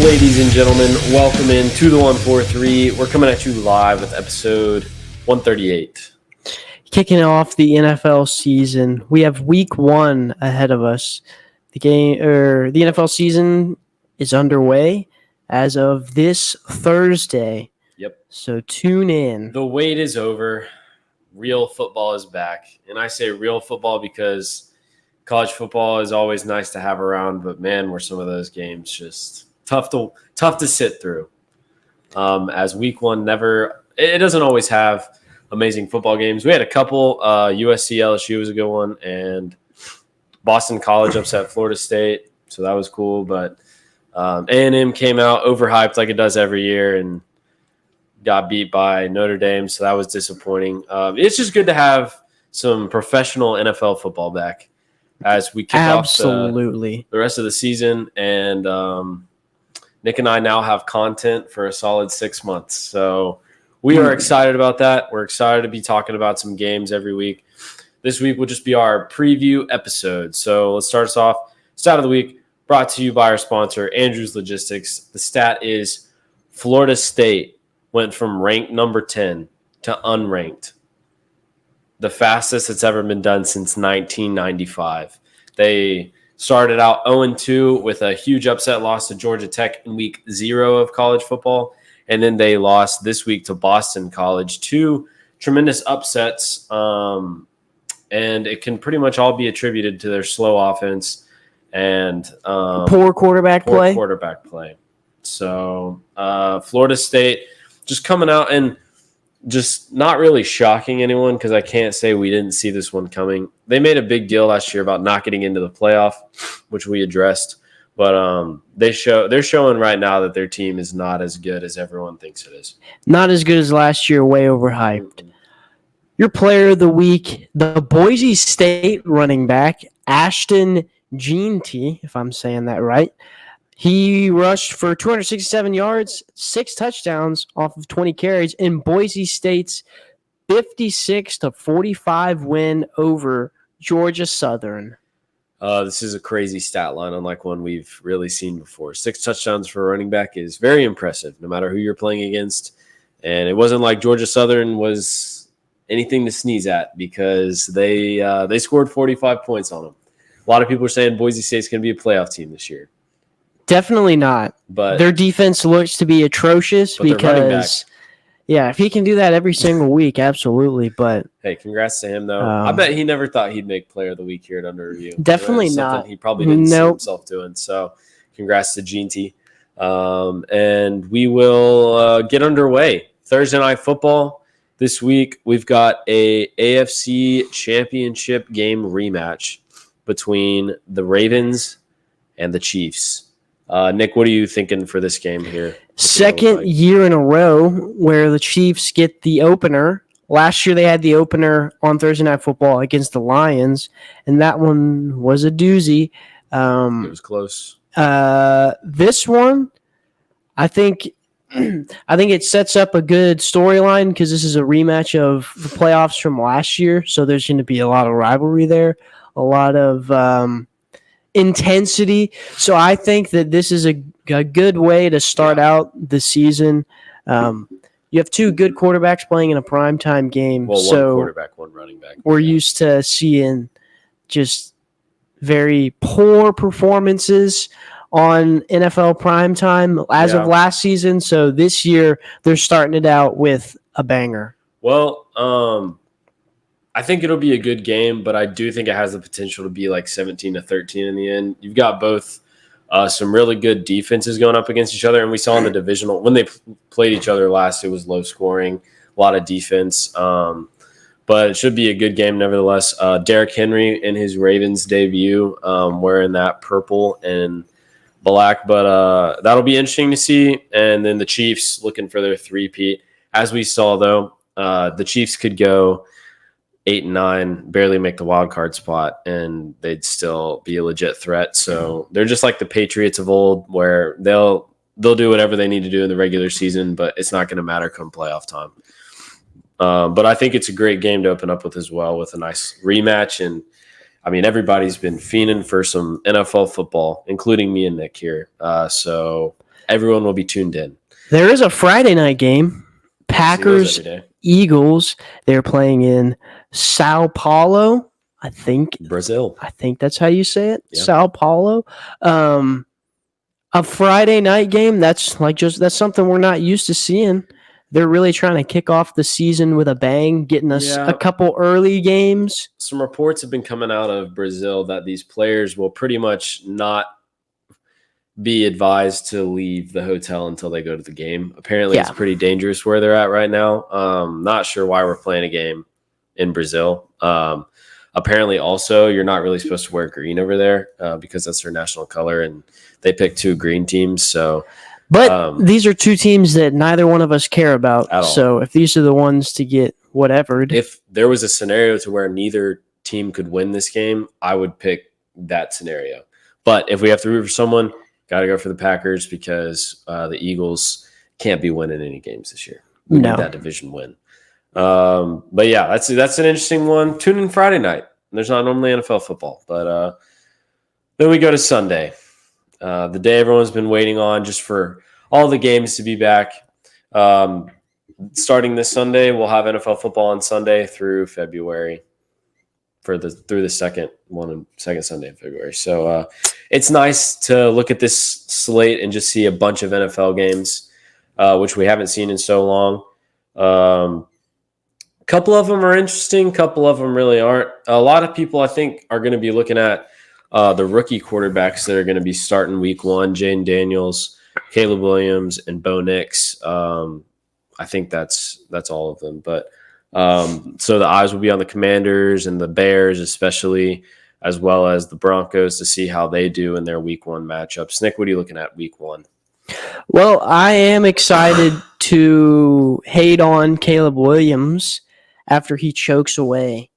Ladies and gentlemen, welcome in to the 143. We're coming at you live with episode 138. Kicking off the NFL season, we have week 1 ahead of us. The NFL season is underway as of this Thursday. Yep. So tune in. The wait is over. Real football is back. And I say real football because college football is always nice to have around, but man, were some of those games just tough to sit through. As week 1 it doesn't always have amazing football games. We had a couple. USC LSU was a good one, and Boston College upset Florida State, so that was cool. But A&M came out overhyped like it does every year and got beat by Notre Dame, so that was disappointing. It's just good to have some professional NFL football back as we kick off the rest of the season. And Nick and I now have content for a solid 6 months. So we are excited about that. We're excited to be talking about some games every week. This week will just be our preview episode. So let's start us off. Stat of the week brought to you by our sponsor, Andrews Logistics. The stat is Florida State went from ranked number 10 to unranked. The fastest it's ever been done since 1995. They started out 0-2 with a huge upset loss to Georgia Tech in week 0 of college football. And then they lost this week to Boston College. 2 tremendous upsets. And it can pretty much all be attributed to their slow offense and poor quarterback play. So Florida State just coming out and just not really shocking anyone because I can't say we didn't see this one coming. They made a big deal last year about not getting into the playoff, which we addressed. But they're showing right now that their team is not as good as everyone thinks it is. Not as good as last year, way overhyped. Your player of the week, the Boise State running back, Ashton Jeanty, if I'm saying that right. He rushed for 267 yards, 6 touchdowns off of 20 carries in Boise State's 56-45 win over Georgia Southern. This is a crazy stat line, unlike one we've really seen before. 6 touchdowns for a running back is very impressive, no matter who you're playing against. And it wasn't like Georgia Southern was anything to sneeze at because they scored 45 points on them. A lot of people are saying Boise State's going to be a playoff team this year. Definitely not. But their defense looks to be atrocious because, yeah, if he can do that every single week, absolutely. But hey, congrats to him, though. I bet he never thought he'd make player of the week here at Under Review. Definitely not. He probably didn't see himself doing. So congrats to Jeanty. And we will get underway. Thursday Night Football. This week, we've got a AFC Championship game rematch between the Ravens and the Chiefs. Nick, what are you thinking for this game here? Second year in a row where the Chiefs get the opener. Last year they had the opener on Thursday Night Football against the Lions, and that one was a doozy. It was close. This one, I think it sets up a good storyline because this is a rematch of the playoffs from last year, so there's going to be a lot of rivalry there, a lot of intensity. So I think that this is a good way to start out the season. You have 2 good quarterbacks playing in a primetime game. Well, one quarterback, one running back. We're used to seeing just very poor performances on NFL primetime as of last season. So this year they're starting it out with a banger. Well, I think it'll be a good game, but I do think it has the potential to be like 17-13 in the end. You've got both some really good defenses going up against each other, and we saw in the divisional when they played each other last, it was low scoring, a lot of defense. But it should be a good game nevertheless. Derrick Henry in his Ravens debut, wearing that purple and black, but that'll be interesting to see. And then the Chiefs looking for their three-peat. As we saw, though, the Chiefs could go 8-9, barely make the wild card spot, and they'd still be a legit threat. So they're just like the Patriots of old, where they'll do whatever they need to do in the regular season, but it's not going to matter come playoff time. But I think it's a great game to open up with as well, with a nice rematch. And I mean, everybody's been fiending for some NFL football, including me and Nick here. So everyone will be tuned in. There is a Friday night game. Packers, every day. Eagles. They're playing in Sao Paulo. I think Brazil. that's how you say it. Yeah. Sao Paulo. A Friday night game. That's something we're not used to seeing. They're really trying to kick off the season with a bang, getting us a couple early games. Some reports have been coming out of Brazil that these players will pretty much not be advised to leave the hotel until they go to the game. Apparently, It's pretty dangerous where they're at right now. Not sure why we're playing a game in Brazil. Apparently, also, you're not really supposed to wear green over there because that's their national color, and they picked 2 green teams. So, but these are 2 teams that neither one of us care about. At all. So, if these are the ones to get whatevered, if there was a scenario to where neither team could win this game, I would pick that scenario. But if we have to root for someone, got to go for the Packers because the Eagles can't be winning any games this year. We need that division win. But yeah, that's an interesting one. Tune in Friday night. There's not normally NFL football, but then we go to Sunday, the day everyone's been waiting on, just for all the games to be back. Starting this Sunday, we'll have NFL football on Sunday through February through the second Sunday in February. So it's nice to look at this slate and just see a bunch of NFL games, which we haven't seen in so long. Couple of them are interesting. Couple of them really aren't. A lot of people, I think, are going to be looking at the rookie quarterbacks that are going to be starting week 1, Jane Daniels, Caleb Williams, and Bo Nix. I think that's all of them. But so the eyes will be on the Commanders and the Bears, especially, as well as the Broncos, to see how they do in their week 1 matchups. Nick, what are you looking at week 1? Well, I am excited to hate on Caleb Williams after he chokes away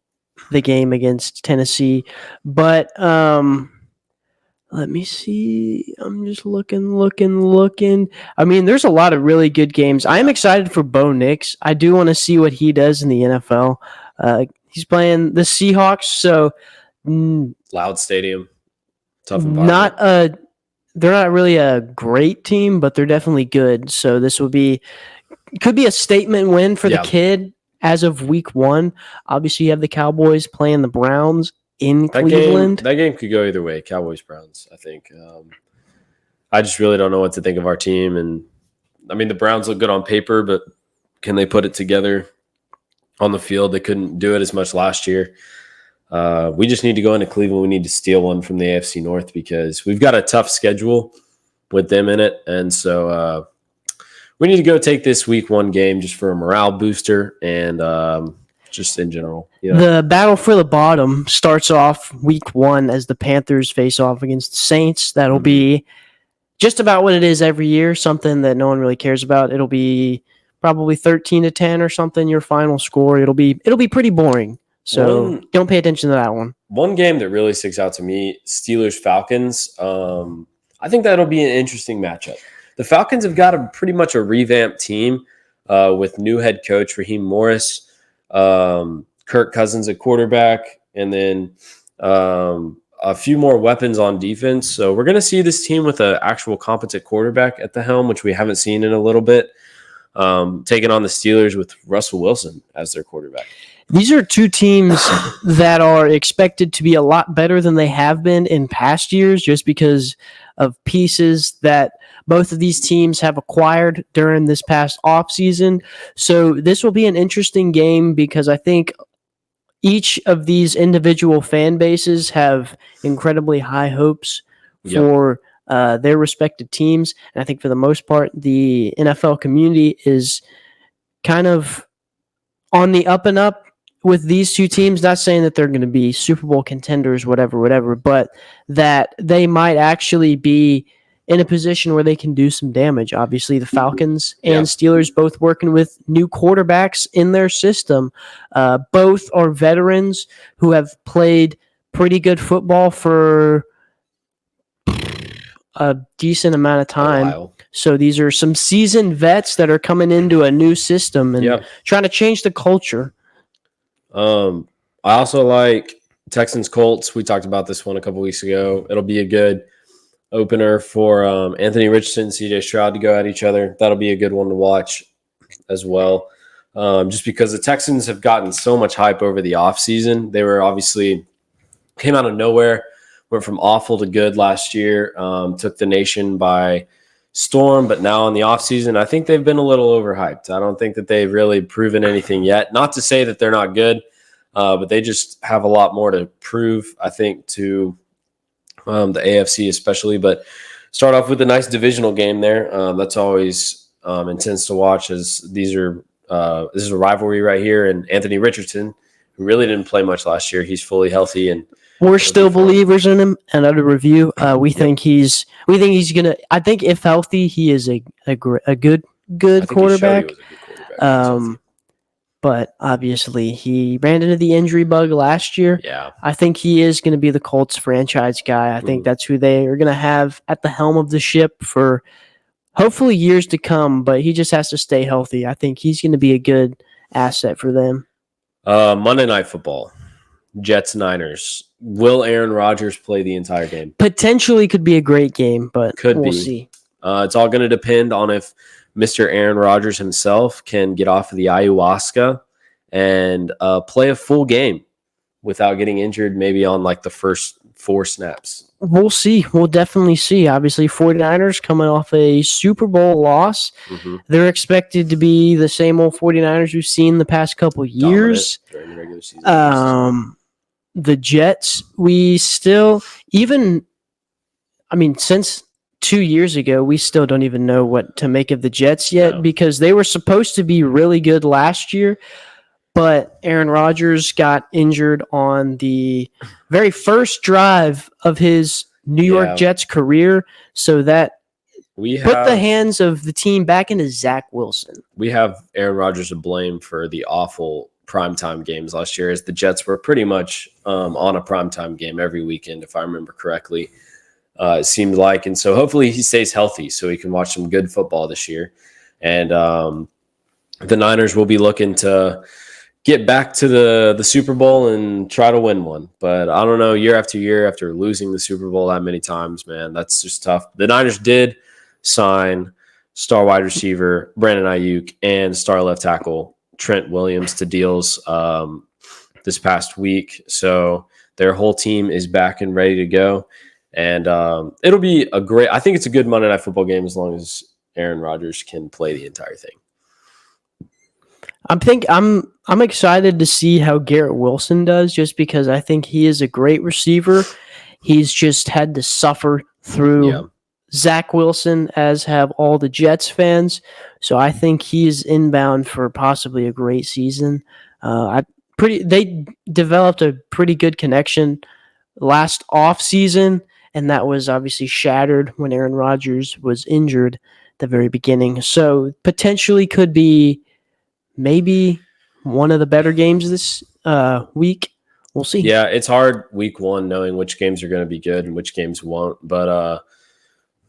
the game against Tennessee. But let me see. I'm just looking. I mean, there's a lot of really good games. I am excited for Bo Nix. I do want to see what he does in the NFL. He's playing the Seahawks, so loud stadium, tough environment. They're not really a great team, but they're definitely good. So this could be a statement win for the kid as of week 1. Obviously, you have the Cowboys playing the Browns in Cleveland. That game could go either way, Cowboys-Browns, I think. I just really don't know what to think of our team. And I mean, the Browns look good on paper, but can they put it together on the field? They couldn't do it as much last year. We just need to go into Cleveland. We need to steal one from the AFC North because we've got a tough schedule with them in it. And so we need to go take this week 1 game just for a morale booster and just in general. The battle for the bottom starts off week 1 as the Panthers face off against the Saints. That'll be just about what it is every year, something that no one really cares about. It'll be probably 13-10 or something, your final score. It'll be pretty boring. So don't pay attention to that one. One game that really sticks out to me, Steelers-Falcons. I think that'll be an interesting matchup. The Falcons have got pretty much a revamped team with new head coach Raheem Morris, Kirk Cousins at quarterback, and then a few more weapons on defense. So we're going to see this team with an actual competent quarterback at the helm, which we haven't seen in a little bit, taking on the Steelers with Russell Wilson as their quarterback. These are 2 teams that are expected to be a lot better than they have been in past years just because of pieces that both of these teams have acquired during this past offseason. So this will be an interesting game because I think each of these individual fan bases have incredibly high hopes for their respective teams. And I think for the most part, the NFL community is kind of on the up and up with these 2 teams. Not saying that they're going to be Super Bowl contenders, whatever, but that they might actually be in a position where they can do some damage. Obviously, the Falcons and Steelers both working with new quarterbacks in their system. Both are veterans who have played pretty good football for a decent amount of time. So these are some seasoned vets that are coming into a new system and trying to change the culture. I also like Texans Colts. We talked about this one a couple weeks ago. It'll be a good opener for Anthony Richardson and CJ Stroud to go at each other. That'll be a good one to watch as well. Just because the Texans have gotten so much hype over the offseason. They were obviously came out of nowhere, went from awful to good last year, took the nation by storm, but now in the offseason, I think they've been a little overhyped. I don't think that they've really proven anything yet. Not to say that they're not good, but they just have a lot more to prove, I think, to the AFC especially. But start off with a nice divisional game there. That's always intense to watch, as this is a rivalry right here. And Anthony Richardson, who really didn't play much last year, he's fully healthy, and we're still believers in him. And under review, we think he's gonna. I think if healthy, he is a good quarterback. But obviously, he ran into the injury bug last year. Yeah, I think he is going to be the Colts franchise guy. I think that's who they are going to have at the helm of the ship for hopefully years to come. But he just has to stay healthy. I think he's going to be a good asset for them. Monday Night Football, Jets Niners. Will Aaron Rodgers play the entire game? Potentially could be a great game, but we'll see. It's all going to depend on if Mr. Aaron Rodgers himself can get off of the ayahuasca and play a full game without getting injured, maybe on like the first 4 snaps. We'll see. We'll definitely see. Obviously, 49ers coming off a Super Bowl loss. Mm-hmm. They're expected to be the same old 49ers we've seen the past couple of years. During the regular season. The Jets, since 2 years ago, we still don't even know what to make of the Jets yet because they were supposed to be really good last year, but Aaron Rodgers got injured on the very first drive of his New York Jets career, so that put the hands of the team back into Zach Wilson. We have Aaron Rodgers to blame for the awful primetime games last year, as the Jets were pretty much on a primetime game every weekend, if I remember correctly. It seemed like, and so hopefully he stays healthy so he can watch some good football this year. And the Niners will be looking to get back to the Super Bowl and try to win one. But I don't know, year after year, after losing the Super Bowl that many times, man, that's just tough. The Niners did sign star wide receiver Brandon Ayuk and star left tackle Trent Williams to deals this past week. So their whole team is back and ready to go. And it'll be I think it's a good Monday Night Football game as long as Aaron Rodgers can play the entire thing. I'm excited to see how Garrett Wilson does, just because I think he is a great receiver. He's just had to suffer through Zach Wilson, as have all the Jets fans. So I think he is inbound for possibly a great season. They developed a pretty good connection last offseason, and that was obviously shattered when Aaron Rodgers was injured at the very beginning. So potentially could be maybe one of the better games this week. We'll see. Yeah, it's hard week one knowing which games are going to be good and which games won't. But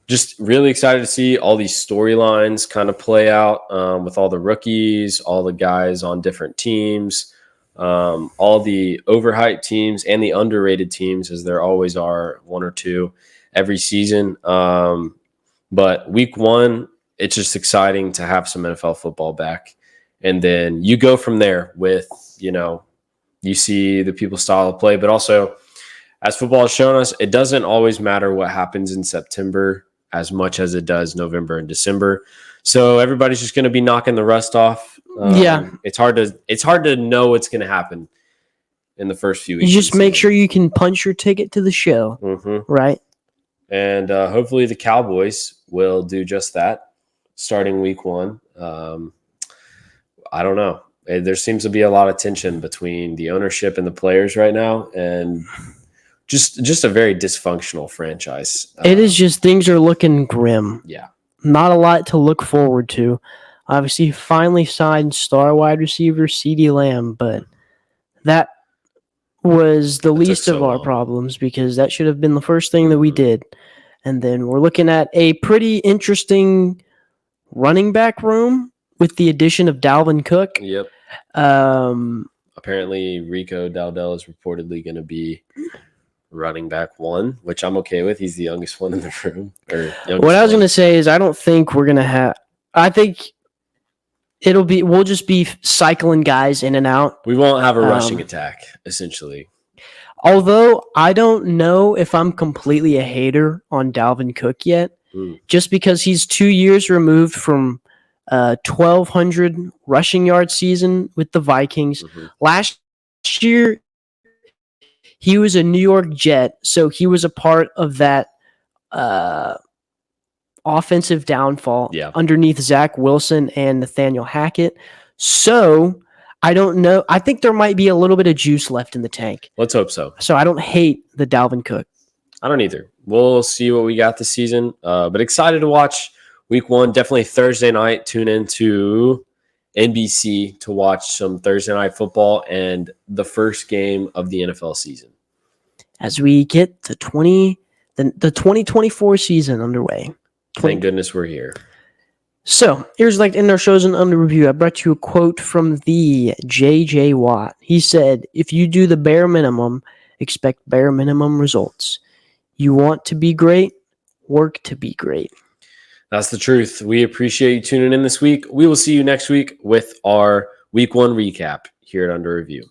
just really excited to see all these storylines kind of play out with all the rookies, all the guys on different teams, all the overhyped teams and the underrated teams, as there always are one or two every season. But week one, it's just exciting to have some NFL football back. And then you go from there with, you see the people's style of play, but also, as football has shown us, it doesn't always matter what happens in September as much as it does November and December. So everybody's just going to be knocking the rust off. It's hard to know what's going to happen in the first few weeks. You just make sure you can punch your ticket to the show, right? And hopefully the Cowboys will do just that starting week one. I don't know. There seems to be a lot of tension between the ownership and the players right now, and just a very dysfunctional franchise. It is just, things are looking grim. Yeah. Not a lot to look forward to. Obviously, finally signed star wide receiver CeeDee Lamb, but that was the least of our problems, because that should have been the first thing that we did. And then we're looking at a pretty interesting running back room with the addition of Dalvin Cook. Yep. Apparently, Rico Dowdell is reportedly going to be running back 1, which I'm okay with. He's the youngest one in the room. What I was going to say is I don't think we're going to have – I think we'll just be cycling guys in and out. We won't have a rushing attack, essentially. Although I don't know if I'm completely a hater on Dalvin Cook yet, just because he's 2 years removed from 1,200 rushing yard season with the Vikings. Mm-hmm. Last year, he was a New York Jet, so he was a part of that offensive downfall underneath Zach Wilson and Nathaniel Hackett. So I don't know. I think there might be a little bit of juice left in the tank. Let's hope so. So I don't hate the Dalvin Cook. I don't either. We'll see what we got this season. But excited to watch week 1. Definitely Thursday night. Tune into NBC to watch some Thursday night football and the first game of the NFL season. As we get the 2024 season underway. Thank goodness we're here. So, here's like in our shows and under review. I brought you a quote from the J.J. Watt. He said, "If you do the bare minimum, expect bare minimum results. You want to be great, work to be great." That's the truth. We appreciate you tuning in this week. We will see you next week with our week 1 recap here at Under Review.